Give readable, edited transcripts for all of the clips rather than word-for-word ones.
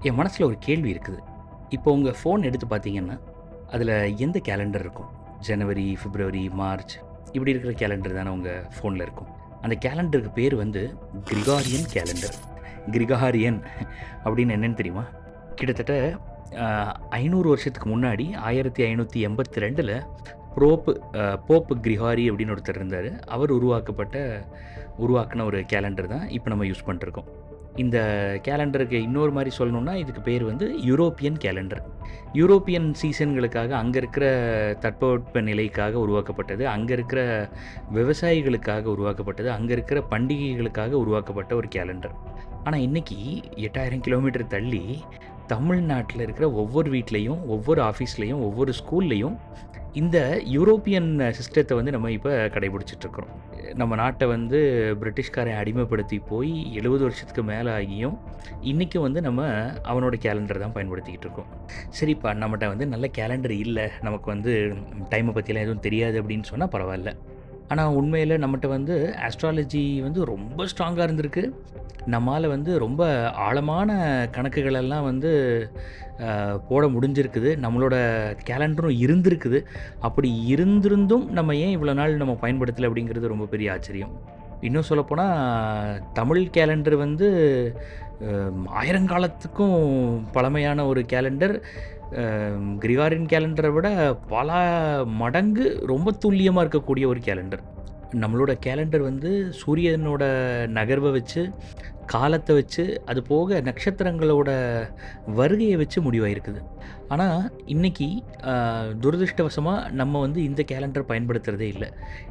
என் மனசில் ஒரு கேள்வி இருக்குது. இப்போ உங்கள் ஃபோன் எடுத்து பார்த்தீங்கன்னா, அதில் எந்த கேலண்டர் இருக்கும்? ஜனவரி, பிப்ரவரி, மார்ச் இப்படி இருக்கிற கேலண்டர் தானே உங்கள் ஃபோனில் இருக்கும். அந்த கேலண்டருக்கு பேர் வந்து கிரிகாரியன் கேலண்டர். கிரிகாரியன் அப்படின்னு என்னன்னு தெரியுமா? கிட்டத்தட்ட 500 வருஷத்துக்கு முன்னாடி 1582ல் போப்பு கிரிகாரி அப்படின்னு ஒருத்தர் இருந்தார். அவர் உருவாக்கின ஒரு கேலண்டர் தான் இப்போ நம்ம யூஸ் பண்ணிட்டுருக்கோம். இந்த கேலண்டருக்கு இன்னொரு மாதிரி சொல்லணும்னா, இதுக்கு பேர் வந்து யூரோப்பியன் கேலண்டர். யூரோப்பியன் சீசன்களுக்காக அங்கே இருக்கிற தட்பவெட்ப நிலைக்காக உருவாக்கப்பட்டது. அங்கே இருக்கிற விவசாயிகளுக்காக உருவாக்கப்பட்டது. அங்கே இருக்கிற பண்டிகைகளுக்காக உருவாக்கப்பட்ட ஒரு கேலண்டர். ஆனால் இன்றைக்கி 8000 கிலோமீட்டர் தள்ளி தமிழ்நாட்டில் இருக்கிற ஒவ்வொரு வீட்லேயும், ஒவ்வொரு ஆஃபீஸ்லேயும், ஒவ்வொரு ஸ்கூல்லேயும் இந்த யூரோப்பியன் சிஸ்டத்தை வந்து நம்ம இப்போ கடைபிடிச்சிட்ருக்குறோம். நம்ம நாட்டை வந்து பிரிட்டிஷ்காரன் அடிமைப்படுத்தி போய் 70 வருஷத்துக்கு மேலே ஆகியும் இன்றைக்கும் வந்து நம்ம அவனோட கேலண்டர் தான் பயன்படுத்திக்கிட்டு இருக்கோம். சரிப்பா, நம்மகிட்ட வந்து நல்ல கேலண்டர் இல்லை, நமக்கு வந்து டைமை பற்றிலாம் எதுவும் தெரியாது அப்படின்னு சொன்னால் பரவாயில்ல. ஆனால் உண்மையில் நம்மகிட்ட வந்து ஆஸ்ட்ராலஜி வந்து ரொம்ப ஸ்ட்ராங்காக இருந்திருக்கு. நம்மால் வந்து ரொம்ப ஆழமான கணக்குகளெல்லாம் வந்து போட முடிஞ்சிருக்குது. நம்மளோட கேலண்டரும் இருந்திருக்குது. அப்படி இருந்திருந்தும் நம்ம ஏன் இவ்வளோ நாள் நம்ம பயன்படுத்தலை அப்படிங்கிறது ரொம்ப பெரிய ஆச்சரியம். இன்னும் சொல்லப்போனால் தமிழ் கேலண்டர் வந்து ஆயிரங்காலத்துக்கும் பழமையான ஒரு கேலண்டர். கிரிகாரியன் கேலண்டரை விட பல மடங்கு ரொம்ப துல்லியமாக இருக்கக்கூடிய ஒரு கேலண்டர். நம்மளோட கேலண்டர் வந்து சூரியனோட நகர்வை வச்சு, காலத்தை வச்சு, அது போக நட்சத்திரங்களோட வருகையை வச்சு முடிவாயிருக்குது. ஆனால் இன்றைக்கி துரதிர்ஷ்டவசமாக நம்ம வந்து இந்த கேலண்டர் பயன்படுத்துகிறதே இல்லை.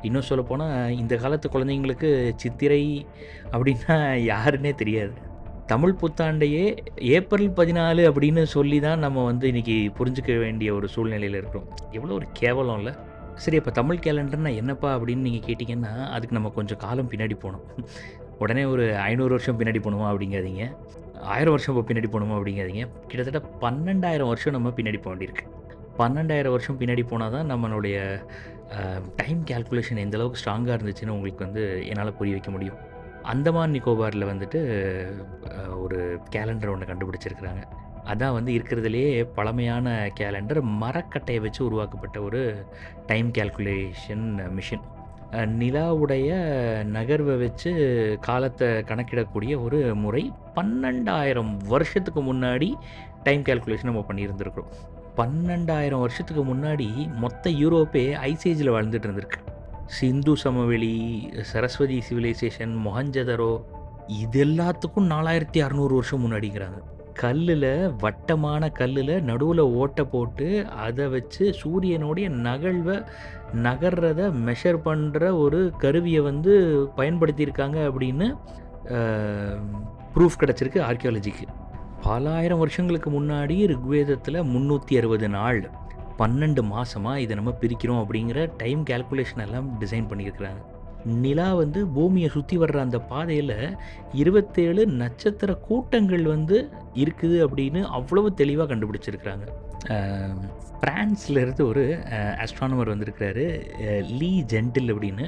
இன்னும் சொல்லப்போனால் இந்த காலத்து குழந்தைங்களுக்கு சித்திரை அப்படின்னா யாருன்னே தெரியாது. தமிழ் புத்தாண்டையே ஏப்ரல் 14 அப்படின்னு சொல்லி தான் நம்ம வந்து இன்றைக்கி புரிஞ்சுக்க வேண்டிய ஒரு சூழ்நிலையில் இருக்கிறோம். எவ்வளோ ஒரு கேவலம் இல்லை? சரி, அப்போ தமிழ் கேலண்டர்னா என்னப்பா அப்படின்னு நீங்கள் கேட்டிங்கன்னா, அதுக்கு நம்ம கொஞ்சம் காலம் பின்னாடி போகணும். உடனே ஒரு 500 வருஷம் பின்னாடி போகணுமா அப்படிங்காதீங்க. 1000 வருஷம் பின்னாடி போகணுமா அப்படிங்காதீங்க. கிட்டத்தட்ட 12,000 வருஷம் நம்ம பின்னாடி போக வேண்டியிருக்கு. 12,000 வருஷம் பின்னாடி போனால் தான் நம்மளுடைய டைம் கேல்குலேஷன் எந்த அளவுக்கு ஸ்ட்ராங்காக இருந்துச்சுன்னு உங்களுக்கு வந்து என்னால் புரிய வைக்க முடியும். அந்தமான் நிக்கோபாரில் வந்துட்டு ஒரு கேலண்டர் ஒன்று கண்டுபிடிச்சிருக்கிறாங்க. அதான் வந்து இருக்கிறதுலே பழமையான கேலண்டர். மரக்கட்டையை வச்சு உருவாக்கப்பட்ட ஒரு டைம் கேல்குலேஷன் மிஷின். நிலாவுடைய நகர்வை வச்சு காலத்தை கணக்கிடக்கூடிய ஒரு முறை. 12,000 வருஷத்துக்கு முன்னாடி டைம் கேல்குலேஷன் நம்ம பண்ணியிருந்திருக்கிறோம். 12,000 வருஷத்துக்கு முன்னாடி மொத்த யூரோப்பே ஐசேஜில் வாழ்ந்துட்டு இருந்திருக்கு. சிந்து சமவெளி, சரஸ்வதி சிவிலைசேஷன், மொஹஞ்சதரோ, இது எல்லாத்துக்கும் 4600 வருஷம் முன்னாடிங்கிறாங்க. கல்லில், வட்டமான கல்லில் நடுவில் ஓட்டை போட்டு அதை வச்சு சூரியனுடைய நகர்றதை மெஷர் பண்ணுற ஒரு கருவியை வந்து பயன்படுத்தியிருக்காங்க அப்படின்னு ப்ரூஃப் கிடச்சிருக்கு ஆர்கியாலஜிக்கு. பல ஆயிரம் வருஷங்களுக்கு முன்னாடி ரிக்வேதத்தில் 360 நாள் 12 மாதமாக இதை நம்ம பிரிக்கிறோம் அப்படிங்கிற டைம் கேல்குலேஷன் எல்லாம் டிசைன் பண்ணியிருக்கிறாங்க. நிலா வந்து பூமியை சுற்றி வர்ற அந்த பாதையில் 27 நட்சத்திர கூட்டங்கள் வந்து இருக்குது அப்படின்னு அவ்வளவு தெளிவாக கண்டுபிடிச்சிருக்கிறாங்க. ஃப்ரான்ஸ்லேருந்து ஒரு ஆஸ்ட்ரானமர் வந்திருக்கிறாரு, லீ ஜென்டில் அப்படின்னு.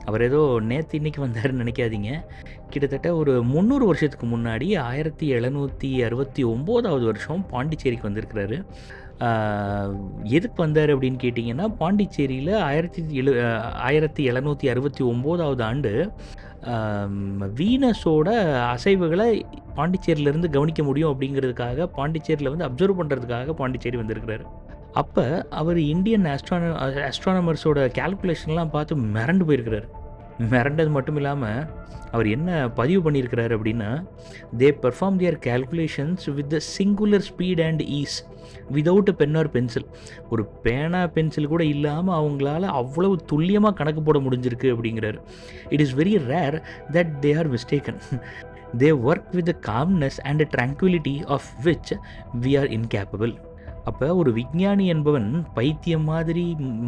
அவர் ஏதோ நேற்று இன்றைக்கி வந்தாருன்னு நினைக்காதீங்க. கிட்டத்தட்ட ஒரு 300 வருஷத்துக்கு முன்னாடி 1769வது வருஷம் பாண்டிச்சேரிக்கு வந்திருக்கிறாரு. எதுக்கு வந்தார் அப்படின்னு கேட்டிங்கன்னா, பாண்டிச்சேரியில் 1769வது ஆண்டு வீனஸோட அசைவுகளை பாண்டிச்சேரியிலேருந்து கவனிக்க முடியும் அப்படிங்கிறதுக்காக, பாண்டிச்சேரியில் வந்து அப்சர்வ் பண்ணுறதுக்காக பாண்டிச்சேரி வந்திருக்கிறாரு. அப்போ அவர் இந்தியன் ஆஸ்ட்ரானமர்ஸோட கேல்குலேஷன்லாம் பார்த்து மிரண்டு போயிருக்கிறாரு. மிரண்டது மட்டும் இல்லாமல் அவர் என்ன பதிவு பண்ணியிருக்கிறாரு அப்படின்னா, they perform their calculations with the singular speed and ease without a pen or pencil. ஒரு பேனா பென்சில் கூட இல்லாமல் அவங்களால அவ்வளவு துல்லியமாக கணக்கு போட முடிஞ்சிருக்கு அப்படிங்கிறாரு. It is very rare that they are mistaken. They work with the calmness and tranquillity of which we are incapable. அப்போ ஒரு விஞ்ஞானி என்பவன் பைத்தியம் மாதிரி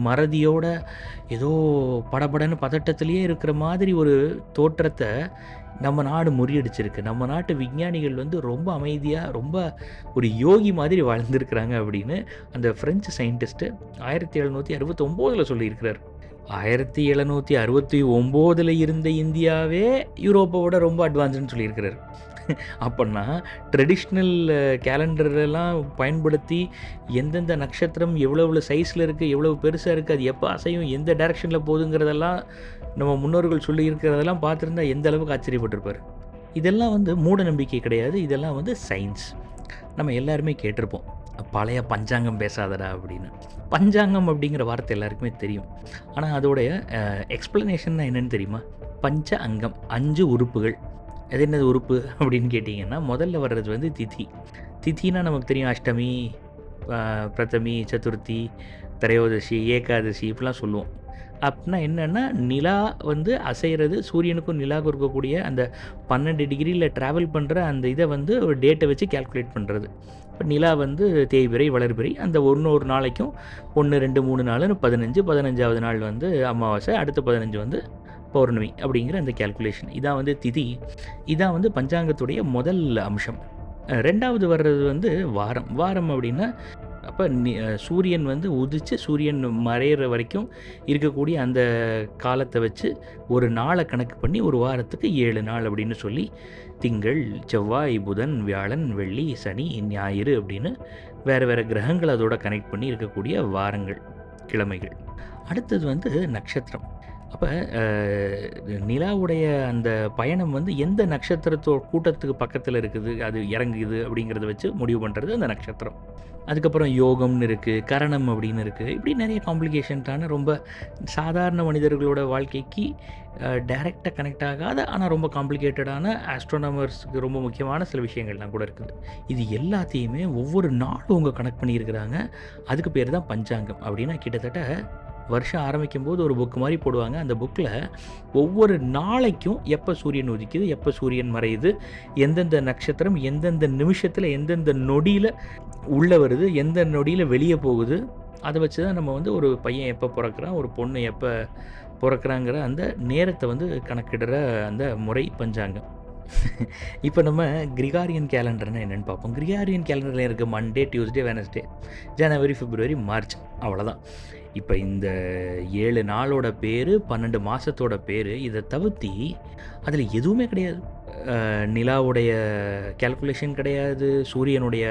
மறதியோட ஏதோ படபடன்னு பதட்டத்திலேயே இருக்கிற மாதிரி ஒரு தோற்றத்தை நம்ம நாடு முறியடிச்சிருக்கு. நம்ம நாட்டு விஞ்ஞானிகள் வந்து ரொம்ப அமைதியாக, ரொம்ப ஒரு யோகி மாதிரி வாழ்ந்துருக்கிறாங்க அப்படின்னு அந்த ஃப்ரெஞ்சு சயின்டிஸ்ட்டு 1769 சொல்லியிருக்கிறார். 1769 இருந்த இந்தியாவே யூரோப்பை விட ரொம்ப அட்வான்ஸ்டுன்னு சொல்லியிருக்கிறார். அப்பன்னா ட்ரெடிஷ்னல் கேலண்டரெல்லாம் பயன்படுத்தி எந்தெந்த நட்சத்திரம் எவ்வளோ சைஸில் இருக்குது, எவ்வளோ பெருசாக இருக்குது, அது எப்போ அசையும், எந்த டைரெக்ஷனில் போகுதுங்கிறதெல்லாம் நம்ம முன்னோர்கள் சொல்லியிருக்கிறதெல்லாம் பார்த்துருந்தா எந்த அளவுக்கு ஆச்சரியப்பட்டிருப்பார். இதெல்லாம் வந்து மூட நம்பிக்கை கிடையாது, இதெல்லாம் வந்து சயின்ஸ். நம்ம எல்லாருமே கேட்டிருப்போம், பழைய பஞ்சாங்கம் பேசாதடா அப்படின்னு. பஞ்சாங்கம் அப்படிங்கிற வார்த்தை எல்லாருக்குமே தெரியும். ஆனால் அதோடைய எக்ஸ்ப்ளனேஷன் என்னென்னு தெரியுமா? பஞ்ச அங்கம், 5 உறுப்புகள். அது என்னது உறுப்பு அப்படின்னு கேட்டிங்கன்னா, முதல்ல வர்றது வந்து திதி. திதினா நமக்கு தெரியும், அஷ்டமி, பிரதமி, சதுர்த்தி, திரையோதசி, ஏகாதசி இப்படிலாம் சொல்லுவோம். அப்படின்னா என்னென்னா, நிலா வந்து அசைகிறது, சூரியனுக்கும் நிலாவுக்கும் இருக்கக்கூடிய அந்த 12 டிகிரியில் ட்ராவல் பண்ணுற அந்த இதை வந்து ஒரு டேட்டை வச்சு கேல்குலேட் பண்ணுறது. இப்போ நிலா வந்து தேய்பிறை வளர்பிறை, அந்த ஒரு நாளைக்கும் 1 2 3 4 15, 15வது நாள் வந்து அமாவாசை, அடுத்த 15 வந்து பௌர்ணமி அப்படிங்கிற அந்த கேல்குலேஷன். இதான் வந்து திதி. இதான் வந்து பஞ்சாங்கத்துடைய முதல் அம்சம். 2வது வர்றது வந்து வாரம். வாரம் அப்படின்னா அப்போ சூரியன் வந்து உதித்து சூரியன் மறையிற வரைக்கும் இருக்கக்கூடிய அந்த காலத்தை வச்சு ஒரு நாளை கணக்கு பண்ணி ஒரு வாரத்துக்கு 7 நாள் அப்படின்னு சொல்லி திங்கள், செவ்வாய், புதன், வியாழன், வெள்ளி, சனி, ஞாயிறு அப்படின்னு வேறு வேறு கிரகங்கள் அதோட கனெக்ட் பண்ணி இருக்கக்கூடிய வாரங்கள், கிழமைகள். அடுத்தது வந்து நட்சத்திரம். அப்போ நிலாவுடைய அந்த பயணம் வந்து எந்த கூட்டத்துக்கு பக்கத்தில் இருக்குது, அது இறங்குது அப்படிங்கிறத வச்சு முடிவு பண்ணுறது அந்த நட்சத்திரம். அதுக்கப்புறம் யோகம்னு இருக்குது, கரணம் அப்படின்னு இருக்குது. இப்படி நிறைய காம்ப்ளிகேஷன்ஸான ரொம்ப சாதாரண மனிதர்களோட வாழ்க்கைக்கு டைரெக்டாக கனெக்ட் ஆகாத ஆனால் ரொம்ப காம்ப்ளிகேட்டடான ஆஸ்ட்ரோனமர்ஸுக்கு ரொம்ப முக்கியமான சில விஷயங்கள்லாம் கூட இருக்குது. இது எல்லாத்தையுமே ஒவ்வொரு நாளும் அவங்க கனெக்ட் பண்ணியிருக்கிறாங்க. அதுக்கு பேர் தான் பஞ்சாங்கம். அப்படின்னா கிட்டத்தட்ட வருஷம் ஆரம்பிக்கும் போது ஒரு புக் மாதிரி போடுவாங்க. அந்த புக்கில் ஒவ்வொரு நாளைக்கும் எப்போ சூரியன் உதிக்குது, எப்போ சூரியன் மறையுது, எந்தெந்த நட்சத்திரம் எந்தெந்த நிமிஷத்தில் எந்தெந்த நொடியில் உள்ளே வருது, எந்த நொடியில் வெளியே போகுது, அதை வச்சு தான் நம்ம வந்து ஒரு பையன் எப்போ பிறக்கிறான், ஒரு பொண்ணு எப்போ பிறக்கிறாங்கிற அந்த நேரத்தை வந்து கணக்கிடுற அந்த முறை பஞ்சாங்கம். இப்போ நம்ம கிரிகாரியன் கேலண்டர்னால் என்னென்னு பார்ப்போம். கிரிகாரியன் கேலண்டரில் இருக்குது மண்டே, டியூஸ்டே, வெனஸ்டே, ஜனவரி, பிப்ரவரி, மார்ச், அவ்வளோதான். இப்போ இந்த 7 நாளோட பேர், 12 மாதத்தோட பேர், இதை தவிர்த்தி அதில் எதுவுமே கிடையாது. நிலாவுடைய கேல்குலேஷன் கிடையாது, சூரியனுடைய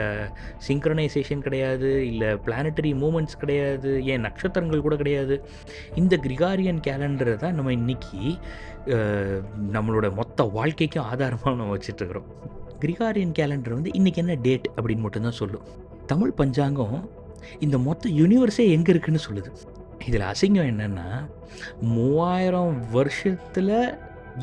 சிங்க்ரனைசேஷன் கிடையாது, இல்லை பிளானட்டரி மூமெண்ட்ஸ் கிடையாது, ஏன் நட்சத்திரங்கள் கூட கிடையாது. இந்த கிரிகாரியன் கேலண்டரை தான் நம்ம இன்றைக்கி நம்மளோட மொத்த வாழ்க்கைக்கும் ஆதாரமாக நம்ம வச்சிட்ருக்கிறோம். கிரிகாரியன் கேலண்டர் வந்து இன்றைக்கி என்ன டேட் அப்படின்னு மட்டும்தான் சொல்லும். தமிழ் பஞ்சாங்கம் இந்த மொத்த யூனிவர்ஸே எங்கே இருக்குன்னு சொல்லுது. இதில் அசிங்கம் என்னென்னா, 3000 வருஷத்தில்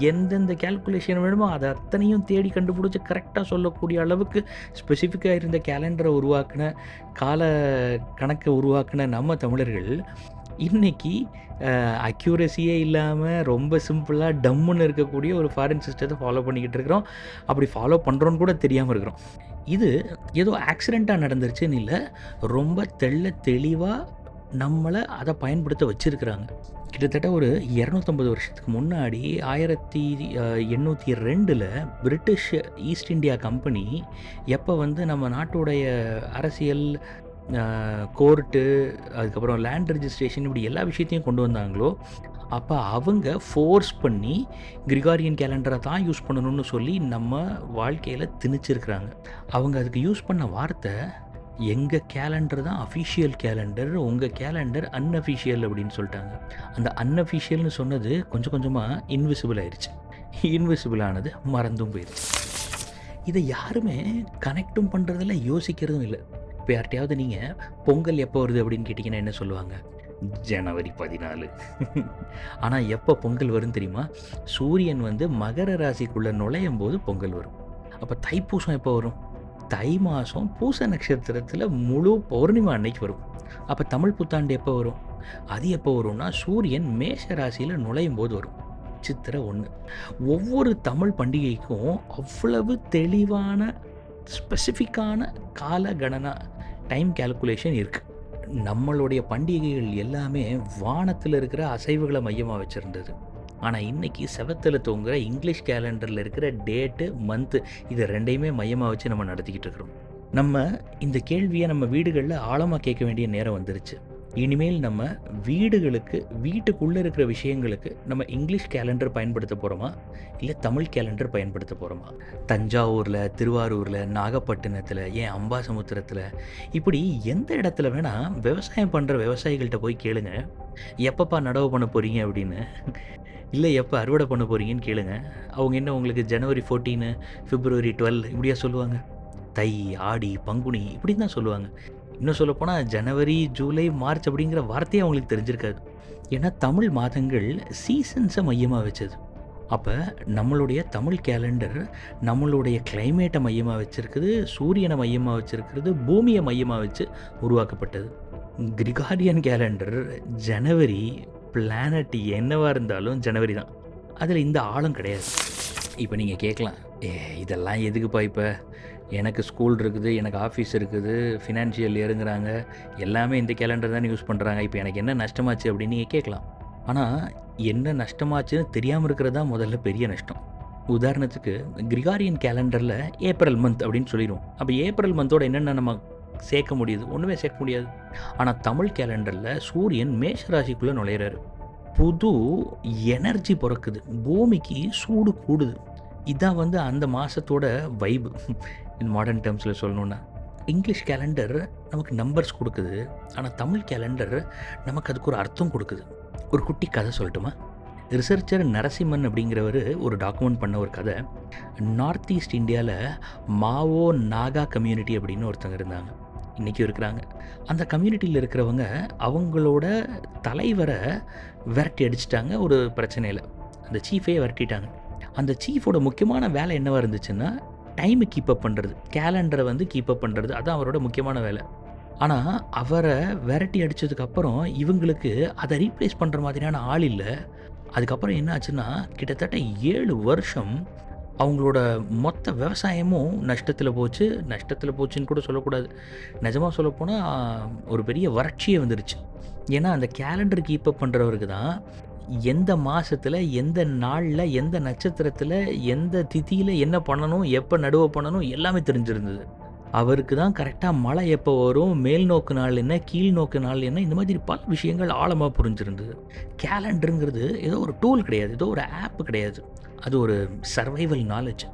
எந்தெந்த கேல்குலேஷன் வேணுமோ அதை அத்தனையும் தேடி கண்டுபிடிச்சி கரெக்டாக சொல்லக்கூடிய அளவுக்கு ஸ்பெசிஃபிக்காக இருந்த கேலண்டரை உருவாக்கின, கால கணக்கை உருவாக்கின நம்ம தமிழர்கள் இன்றைக்கி அக்யூரஸியே இல்லாமல் ரொம்ப சிம்பிளாக டம்முன்னு இருக்கக்கூடிய ஒரு ஃபாரின் சிஸ்டத்தை ஃபாலோ பண்ணிக்கிட்டு இருக்கிறோம். அப்படி ஃபாலோ பண்ணுறோன்னு கூட தெரியாமல் இருக்கிறோம். இது ஏதோ ஆக்சிடெண்ட்டாக நடந்துருச்சுன்னு இல்லை, ரொம்ப தெளிவாக நம்மளை அதை பயன்படுத்த வச்சுருக்கிறாங்க. கிட்டத்தட்ட ஒரு 250 வருஷத்துக்கு முன்னாடி 1802 பிரிட்டிஷ் ஈஸ்ட் இந்தியா கம்பெனி எப்போ வந்து நம்ம நாட்டுடைய அரசியல், கோர்ட்டு, அதுக்கப்புறம் லேண்ட் ரெஜிஸ்ட்ரேஷன் இப்படி எல்லா விஷயத்தையும் கொண்டு வந்தாங்களோ, அப்போ அவங்க ஃபோர்ஸ் பண்ணி கிரிகாரியன் கேலண்டரை தான் யூஸ் பண்ணணும்னு சொல்லி நம்ம வாழ்க்கையில் திணிச்சிருக்கிறாங்க. அவங்க அதுக்கு யூஸ் பண்ண வார்த்தை, எங்கள் கேலண்டர் தான் அஃபிஷியல் கேலண்டர், உங்கள் கேலண்டர் அன்அஃபிஷியல் அப்படின்னு சொல்லிட்டாங்க. அந்த அன்அஃபிஷியல்னு சொன்னது கொஞ்சம் கொஞ்சமாக இன்விசிபிள் ஆயிடுச்சு. இன்விசிபிள் ஆனது மறந்தும் போயிடுச்சு. இதை யாருமே கனெக்டும் பண்ணுறதில்ல, யோசிக்கிறதும் இல்லை. இப்போ யார்கிட்டையாவது நீங்கள் பொங்கல் எப்போ வருது அப்படின்னு கேட்டிங்கன்னா என்ன சொல்லுவாங்க? ஜனவரி 14. ஆனால் எப்போ பொங்கல் வரும் தெரியுமா? சூரியன் வந்து மகர ராசிக்குள்ளே நுழையும் போது பொங்கல் வரும். அப்போ தைப்பூசம் எப்போ வரும்? தை மாதம் பூச நட்சத்திரத்தில் முழு பௌர்ணிமா அன்னைக்கு வரும். அப்போ தமிழ் புத்தாண்டு எப்போ வரும்? அது எப்போ வரும்னா சூரியன் மேஷ ராசியில் நுழையும் போது வரும். சித்திரை 1. ஒவ்வொரு தமிழ் பண்டிகைக்கும் அவ்வளவு தெளிவான ஸ்பெசிஃபிக்கான கால கணனா டைம் கேல்குலேஷன் இருக்குது. நம்மளுடைய பண்டிகைகள் எல்லாமே வானத்தில் இருக்கிற அசைவுகளை மையமாக வச்சுருந்தது. ஆனால் இன்றைக்கி செவத்தில் தூங்குகிற இங்கிலீஷ் கேலண்டரில் இருக்கிற டேட்டு, மந்த்து, இது ரெண்டையுமே மையமாக வச்சு நம்ம நடத்திக்கிட்டு இருக்கிறோம். நம்ம இந்த கேள்வியை நம்ம வீடுகளில் ஆழமாக கேட்க வேண்டிய நேரம் வந்துருச்சு. இனிமேல் நம்ம வீட்டுக்குள்ளே இருக்கிற விஷயங்களுக்கு நம்ம இங்கிலீஷ் கேலண்டர் பயன்படுத்த போகிறோமா, இல்லை தமிழ் கேலண்டர் பயன்படுத்த போகிறோமா? தஞ்சாவூரில், திருவாரூரில், நாகப்பட்டினத்தில், ஏன் அம்பாசமுத்திரத்தில், இப்படி எந்த இடத்துல வேணால் விவசாயம் பண்ணுற விவசாயிகள்கிட்ட போய் கேளுங்க, எப்பப்பா நடவு பண்ண போகிறீங்க அப்படின்னு. இல்லை எப்போ அறுவடை பண்ண போகிறீங்கன்னு கேளுங்க. அவங்க என்ன உங்களுக்கு ஜனவரி 14, பிப்ரவரி 12 இப்படியா சொல்லுவாங்க? தை, ஆடி, பங்குனி இப்படின்னு தான் சொல்லுவாங்க. இன்னும் சொல்லப்போனால் ஜனவரி, ஜூலை, மார்ச் அப்படிங்கிற வார்த்தையே அவங்களுக்கு தெரிஞ்சிருக்காது. ஏன்னா தமிழ் மாதங்கள் சீசன்ஸை மையமாக வச்சது. அப்போ நம்மளுடைய தமிழ் கேலண்டர் நம்மளுடைய கிளைமேட்டை மையமாக வச்சுருக்குது, சூரியனை மையமாக வச்சுருக்கிறது, பூமியை மையமாக வச்சு உருவாக்கப்பட்டது. கிரிகாரியன் கேலண்டர் ஜனவரி, பிளானட் என்னவாக இருந்தாலும் ஜனவரி தான். அதில் இந்த ஆழம் கிடையாது. இப்போ நீங்கள் கேட்கலாம், இதெல்லாம் எதுக்குப்பா இப்போ? எனக்கு ஸ்கூல் இருக்குது, எனக்கு ஆஃபீஸ் இருக்குது, ஃபினான்ஷியல் இயருங்கிறாங்க, எல்லாமே இந்த கேலண்டர் தானே யூஸ் பண்ணுறாங்க, இப்போ எனக்கு என்ன நஷ்டமாச்சு அப்படின்னு நீங்கள் கேட்கலாம். ஆனால் என்ன நஷ்டமாச்சுன்னு தெரியாமல் இருக்கிறது தான் முதல்ல பெரிய நஷ்டம். உதாரணத்துக்கு கிரிகாரியன் கேலண்டரில் ஏப்ரல் மந்த் அப்படின்னு சொல்லிடுவோம். அப்போ ஏப்ரல் மந்தோட என்னென்ன நம்ம சேர்க்க முடியுது? ஒன்றுமே சேர்க்க முடியாது. ஆனால் தமிழ் கேலண்டரில் சூரியன் மேஷ ராசிக்குள்ளே நுழையிறாரு. புது எனர்ஜி பிறக்குது, பூமிக்கு சூடு கூடுது. இதான் அந்த மாதத்தோட வைபு. இன் மாடர்ன் டேர்ம்ஸில் சொல்லணுன்னா, இங்கிலீஷ் கேலண்டர் நமக்கு நம்பர்ஸ் கொடுக்குது, ஆனால் தமிழ் கேலண்டர் நமக்கு அதுக்கு ஒரு அர்த்தம் கொடுக்குது. ஒரு குட்டி கதை சொல்லட்டுமா? ரிசர்ச்சர் நரசிம்மன் அப்படிங்கிறவர் ஒரு டாக்குமெண்ட் பண்ண ஒரு கதை. நார்த் ஈஸ்ட் இந்தியாவில் மாவோ நாகா கம்யூனிட்டி அப்படின்னு ஒருத்தங்க இருந்தாங்க, இன்றைக்கும் இருக்கிறாங்க. அந்த கம்யூனிட்டியில் இருக்கிறவங்க அவங்களோட தலைவரை விரட்டி அடிச்சிட்டாங்க ஒரு பிரச்சனையில். அந்த சீஃபே விரட்டிட்டாங்க. அந்த சீஃபோட முக்கியமான வேலை என்னவாக இருந்துச்சுன்னா, டைமை கீப்பப் பண்ணுறது, கேலண்டரை கீப்பப் பண்ணுறது, அதுதான் அவரோட முக்கியமான வேலை. ஆனால் அவரை விரட்டி அடித்ததுக்கப்புறம் இவங்களுக்கு அதை ரீப்ளேஸ் பண்ணுற மாதிரியான ஆள் இல்லை. அதுக்கப்புறம் என்ன ஆச்சுன்னா, கிட்டத்தட்ட 7 வருஷம் அவங்களோட மொத்த விவசாயமும் நஷ்டத்தில் போச்சுன்னு கூட சொல்லக்கூடாது. நிஜமாக சொல்லப்போனால் ஒரு பெரிய வறட்சியே வந்துருச்சு. ஏன்னா அந்த கேலண்டர் கீப்பப் பண்ணுறவருக்கு தான் எந்த மாதத்தில், எந்த நாளில், எந்த நட்சத்திரத்தில், எந்த திதியில் என்ன பண்ணணும், எப்போ நடுவு பண்ணணும் எல்லாமே தெரிஞ்சிருந்தது. அவருக்கு தான் கரெக்டாக மழை எப்போ வரும், மேல் நோக்கு நாள் என்ன, கீழ் நோக்கு நாள் என்ன, இந்த மாதிரி பல விஷயங்கள் ஆழமாக புரிஞ்சிருந்தது. கேலண்டருங்கிறது ஏதோ ஒரு டூல் கிடையாது, ஏதோ ஒரு ஆப் கிடையாது. அது ஒரு சர்வைவல் நாலேஜ்.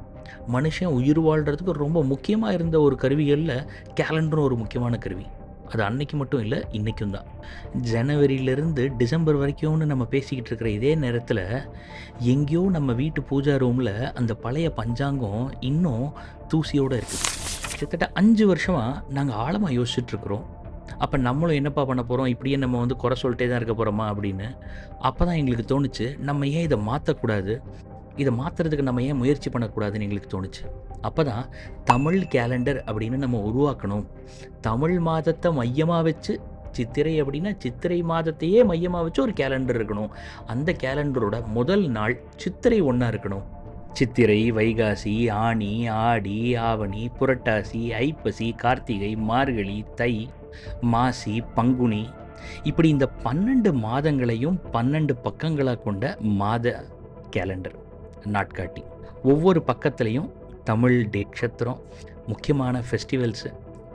மனுஷன் உயிர் வாழ்கிறதுக்கு ரொம்ப முக்கியமாக இருந்த ஒரு கருவிகளில் கேலண்டரும் ஒரு முக்கியமான கருவி. அது அன்னைக்கு மட்டும் இல்லை, இன்றைக்கும் தான். ஜனவரியிலேருந்து டிசம்பர் வரைக்கும்னு நம்ம பேசிக்கிட்டு இருக்கிற இதே நேரத்தில் எங்கேயோ நம்ம வீட்டு பூஜா ரூமில் அந்த பழைய பஞ்சாங்கம் இன்னும் தூசியோடு இருக்குது. கிட்டத்தட்ட 5 வருஷமாக நாங்கள் ஆழமாக யோசிச்சுட்ருக்குறோம். அப்போ நம்மளும் என்னப்பா பண்ண போகிறோம், இப்படியே நம்ம குறை சொல்லிட்டே தான் இருக்க போகிறோமா அப்படின்னு. அப்போ தான் எங்களுக்கு தோணுச்சு, நம்ம ஏன் இதை மாற்றக்கூடாது, இதை மாற்றுறதுக்கு நம்ம ஏன் முயற்சி பண்ணக்கூடாதுன்னு எங்களுக்கு தோணுச்சு. அப்போ தான் தமிழ் கேலண்டர் அப்படின்னு நம்ம உருவாக்கணும். தமிழ் மாதத்தை மையமாக வச்சு, சித்திரை அப்படின்னா சித்திரை மாதத்தையே மையமாக வச்சு ஒரு கேலண்டர் இருக்கணும். அந்த கேலண்டரோட முதல் நாள் சித்திரை 1 இருக்கணும். சித்திரை, வைகாசி, ஆனி, ஆடி, ஆவணி, புரட்டாசி, ஐப்பசி, கார்த்திகை, மார்கழி, தை, மாசி, பங்குனி, இப்படி இந்த 12 மாதங்களையும் 12 பக்கங்களாக கொண்ட மாத கேலண்டர், நாட்காட்டி. ஒவ்வொரு பக்கத்துலேயும் தமிழ் நட்சத்திரம், முக்கியமான ஃபெஸ்டிவல்ஸு,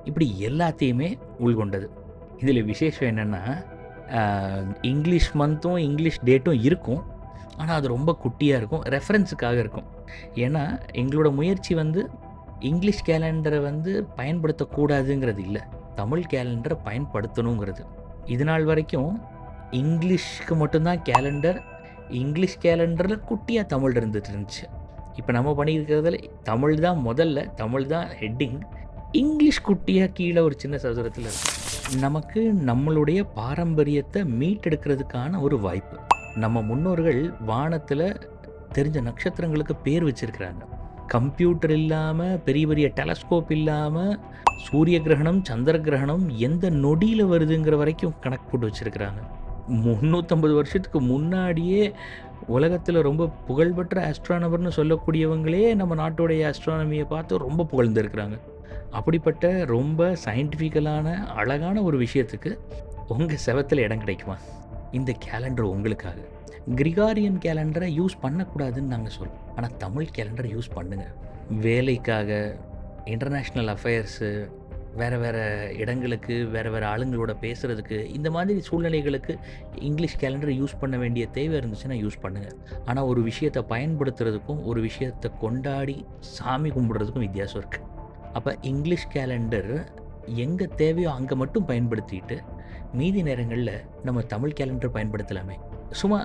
இப்படி எல்லாத்தையுமே உள்கொண்டது. இதில் விசேஷம் என்னென்னா, இங்கிலீஷ் மந்த்தும் இங்கிலீஷ் டேட்டும் இருக்கும், ஆனால் அது ரொம்ப குட்டியாக இருக்கும், ரெஃபரன்ஸுக்காக இருக்கும். ஏன்னா எங்களோட முயற்சி இங்கிலீஷ் கேலண்டரை பயன்படுத்தக்கூடாதுங்கிறது இல்லை, தமிழ் கேலண்டரை பயன்படுத்தணுங்கிறது. இது நாள் வரைக்கும் இங்கிலீஷ்க்கு மட்டும்தான் கேலண்டர், இங்கிலீஷ் கேலண்டரில் குட்டியாக தமிழ் இருந்துச்சு. இப்போ நம்ம பண்ணியிருக்கிறதுல தமிழ் தான் முதல்ல, தமிழ் தான் ஹெட்டிங், இங்கிலீஷ் குட்டியாக கீழே ஒரு சின்ன சதுரத்தில் இருக்குது. நமக்கு நம்மளுடைய பாரம்பரியத்தை மீட்டெடுக்கிறதுக்கான ஒரு வாய்ப்பு. நம்ம முன்னோர்கள் வானத்தில் தெரிஞ்ச நட்சத்திரங்களுக்கு பேர் வச்சுருக்கிறாங்க. கம்ப்யூட்டர் இல்லாமல், பெரிய பெரிய டெலஸ்கோப் இல்லாமல், சூரிய கிரகணம், சந்திர கிரகணம் எந்த நொடியில் வருதுங்கிற வரைக்கும் கணக்கு போட்டு வச்சுருக்கிறாங்க. 350 வருஷத்துக்கு முன்னாடியே உலகத்தில் ரொம்ப புகழ்பெற்ற ஆஸ்ட்ரானமர்னு சொல்லக்கூடியவங்களே நம்ம நாட்டுடைய ஆஸ்ட்ரானமியை பார்த்து ரொம்ப புகழ்ந்துருக்கிறாங்க. அப்படிப்பட்ட ரொம்ப சயின்டிஃபிக்கலான அழகான ஒரு விஷயத்துக்கு உங்கள் செவத்தில் இடம் கிடைக்குமா? இந்த கேலண்டர் உங்களுக்காக. கிரிகாரியன் கேலண்டரை யூஸ் பண்ணக்கூடாதுன்னு நாங்கள் சொல்லுவோம், ஆனால் தமிழ் கேலண்டரை யூஸ் பண்ணுங்கள். வேலைக்காக, இன்டர்நேஷ்னல் அஃபேர்ஸு, வேறு வேறு இடங்களுக்கு, வேறு வேறு ஆளுங்களோட பேசுகிறதுக்கு, இந்த மாதிரி சூழ்நிலைகளுக்கு இங்கிலீஷ் கேலண்டர் யூஸ் பண்ண வேண்டிய தேவை இருந்துச்சுன்னா யூஸ் பண்ணுங்கள். ஆனால் ஒரு விஷயத்தை பயன்படுத்துறதுக்கும், ஒரு விஷயத்தை கொண்டாடி சாமி கும்பிடுறதுக்கும் வித்தியாசம் இருக்குது. அப்போ இங்கிலீஷ் கேலண்டர் எங்கே தேவையோ அங்கே மட்டும் பயன்படுத்திட்டு, மீதி நேரங்களில் நம்ம தமிழ் கேலண்டர் பயன்படுத்தலாமே. சும்மா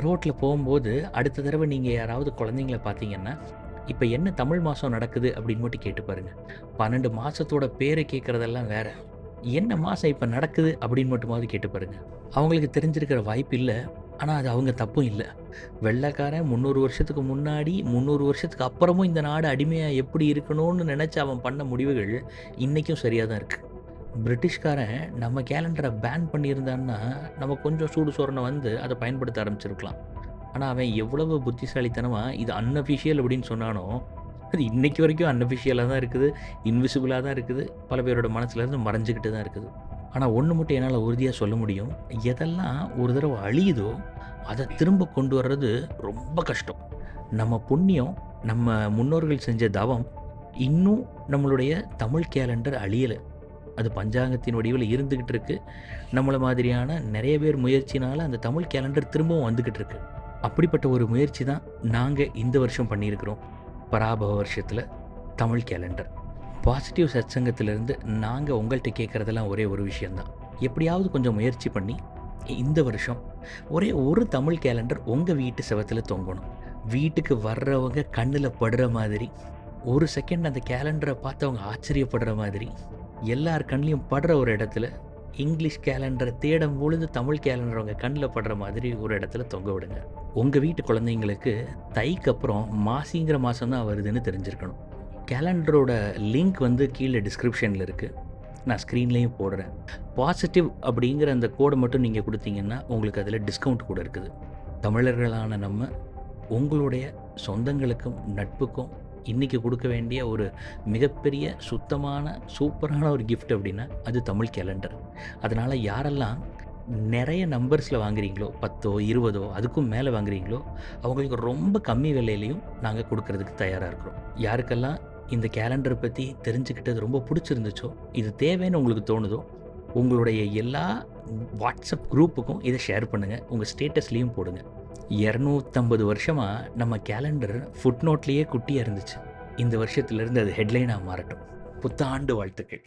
ரோட்டில் போகும்போது அடுத்த தடவை நீங்கள் யாராவது குழந்தைங்கள பார்த்தீங்கன்னா, இப்போ என்ன தமிழ் மாதம் நடக்குது அப்படின்னு மட்டும் கேட்டு பாருங்கள். 12 மாதத்தோட பேரை கேட்குறதெல்லாம் வேறு. என்ன மாதம் இப்போ நடக்குது அப்படின்னு மட்டுமாவது கேட்டு பாருங்கள். அவங்களுக்கு தெரிஞ்சிருக்கிற வாய்ப்பு இல்லை. ஆனால் அது அவங்க தப்பும் இல்லை. வெள்ளைக்காரன் 300 வருஷத்துக்கு முன்னாடி, 300 வருஷத்துக்கு அப்புறமும் இந்த நாடு அடிமையாக எப்படி இருக்கணும்னு நினச்சி அவன் பண்ண முடிவுகள் இன்றைக்கும் சரியாக தான் இருக்குது. பிரிட்டிஷ்காரன் நம்ம கேலண்டரை பேன் பண்ணியிருந்தான்னா, நம்ம கொஞ்சம் சூடு சொரணை வந்து அதை பயன்படுத்த ஆரம்பிச்சிருக்கலாம். ஆனால் அவன் எவ்வளவு புத்திசாலித்தனமாக இது அன்அஃபிஷியல் அப்படின்னு சொன்னானோ, அது இன்றைக்கி வரைக்கும் அன்அஃபிஷியலாக தான் இருக்குது, இன்விசிபிளாக தான் இருக்குது, பல பேரோட மனசுலேருந்து மறைஞ்சிக்கிட்டு தான் இருக்குது. ஆனால் ஒன்று மட்டும் என்னால் உறுதியாக சொல்ல முடியும், எதெல்லாம் ஒரு தடவை அழியுதோ அதை திரும்ப கொண்டு வர்றது ரொம்ப கஷ்டம். நம்ம புண்ணியம், நம்ம முன்னோர்கள் செஞ்ச தவம் இன்னும் நம்மளுடைய தமிழ் கேலண்டர் அழியலை. அது பஞ்சாங்கத்தின் வடிவில் இருந்துக்கிட்டு இருக்குது. நம்மளை மாதிரியான நிறைய பேர் முயற்சினால் அந்த தமிழ் கேலண்டர் திரும்பவும் வந்துக்கிட்டு இருக்குது. அப்படிப்பட்ட ஒரு முயற்சி தான் நாங்கள் இந்த வருஷம் பண்ணியிருக்கிறோம். பராபவ வருஷத்தில் தமிழ் கேலண்டர். பாசிட்டிவ் சத்சங்கத்திலேருந்து நாங்கள் உங்கள்கிட்ட கேட்குறதெல்லாம் ஒரே ஒரு விஷயந்தான். எப்படியாவது கொஞ்சம் முயற்சி பண்ணி இந்த வருஷம் ஒரே ஒரு தமிழ் கேலண்டர் உங்கள் வீட்டு செவத்தில் தொங்கணும். வீட்டுக்கு வர்றவங்க கண்ணில் படுற மாதிரி, ஒரு செகண்ட் அந்த கேலண்டரை பார்த்து அவங்க ஆச்சரியப்படுற மாதிரி, எல்லார் கண்ணிலையும் படுற ஒரு இடத்துல இங்கிலீஷ் கேலண்டரை தேடும் பொழுது தமிழ் கேலண்டர் அவங்க கண்ணில் படுற மாதிரி ஒரு இடத்துல தொங்க விடுங்க. உங்கள் வீட்டு குழந்தைங்களுக்கு தைக்கு அப்புறம் மாசிங்கிற மாதம் தான் வருதுன்னு தெரிஞ்சிருக்கணும். கேலண்டரோட லிங்க் வந்து கீழே டிஸ்கிரிப்ஷனில் இருக்குது. நான் ஸ்க்ரீன்லேயும் போடுறேன். பாசிட்டிவ் அப்படிங்கிற அந்த கோடை மட்டும் நீங்கள் கொடுத்தீங்கன்னா உங்களுக்கு அதில் டிஸ்கவுண்ட் கூட இருக்குது. தமிழர்களான நம்ம உங்களுடைய சொந்தங்களுக்கும் நட்புக்கும் இன்றைக்கி கொடுக்க வேண்டிய ஒரு மிகப்பெரிய சுத்தமான சூப்பரான ஒரு கிஃப்ட் அப்படின்னா அது தமிழ் கேலண்டர். அதனால் யாரெல்லாம் நிறைய நம்பர்ஸில் வாங்குறீங்களோ, 10ஓ 20ஓ அதுக்கும் மேலே வாங்குறீங்களோ, அவங்களுக்கு ரொம்ப கம்மி விலையிலையும் நாங்கள் கொடுக்கறதுக்கு தயாராக இருக்கிறோம். யாருக்கெல்லாம் இந்த கேலண்டரை பற்றி தெரிஞ்சுக்கிட்டது ரொம்ப பிடிச்சிருந்துச்சோ, இது தேவைன்னு உங்களுக்கு தோணுதோ, உங்களுடைய எல்லா வாட்ஸ்அப் குரூப்புக்கும் இதை ஷேர் பண்ணுங்கள். உங்கள் ஸ்டேட்டஸ்லேயும் போடுங்க. 250 வருஷமாக நம்ம கேலண்டர் ஃபுட் நோட்லேயே குட்டியாக இருந்துச்சு. இந்த வருஷத்துலேருந்து அது ஹெட்லைனாக மாறட்டும். புத்தாண்டு வாழ்த்துக்கள்.